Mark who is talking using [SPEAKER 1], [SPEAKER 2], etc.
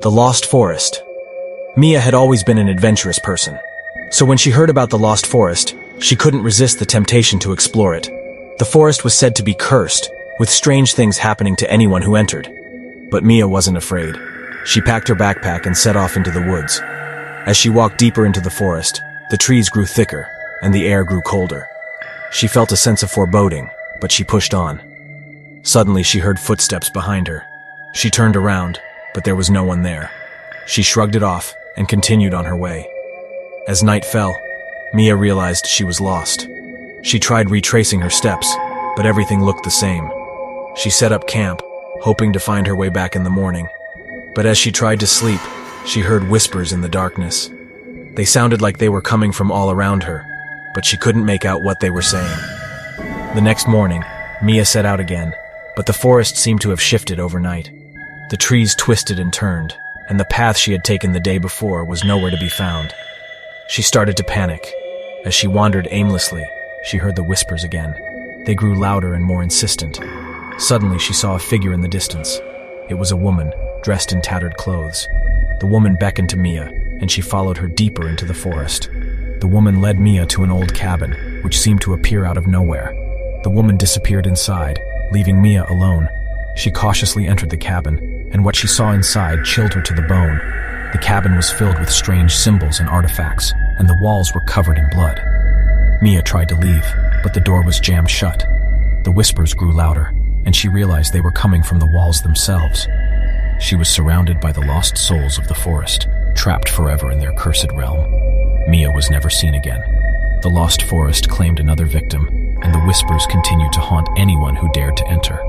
[SPEAKER 1] The Lost Forest. Mia had always been an adventurous person. So when she heard about the Lost Forest, she couldn't resist the temptation to explore it. The forest was said to be cursed, with strange things happening to anyone who entered. But Mia wasn't afraid. She packed her backpack and set off into the woods. As she walked deeper into the forest, the trees grew thicker, and the air grew colder. She felt a sense of foreboding, but she pushed on. Suddenly she heard footsteps behind her. She turned around, but there was no one there. She shrugged it off and continued on her way. As night fell, Mia realized she was lost. She tried retracing her steps, but everything looked the same. She set up camp, hoping to find her way back in the morning. But as she tried to sleep, she heard whispers in the darkness. They sounded like they were coming from all around her, but she couldn't make out what they were saying. The next morning, Mia set out again, but the forest seemed to have shifted overnight. The trees twisted and turned, and the path she had taken the day before was nowhere to be found. She started to panic. As she wandered aimlessly, she heard the whispers again. They grew louder and more insistent. Suddenly, she saw a figure in the distance. It was a woman, dressed in tattered clothes. The woman beckoned to Mia, and she followed her deeper into the forest. The woman led Mia to an old cabin, which seemed to appear out of nowhere. The woman disappeared inside, leaving Mia alone. She cautiously entered the cabin, and what she saw inside chilled her to the bone. The cabin was filled with strange symbols and artifacts, and the walls were covered in blood. Mia tried to leave, but the door was jammed shut. The whispers grew louder, and she realized they were coming from the walls themselves. She was surrounded by the lost souls of the forest, trapped forever in their cursed realm. Mia was never seen again. The lost forest claimed another victim, and the whispers continued to haunt anyone who dared to enter.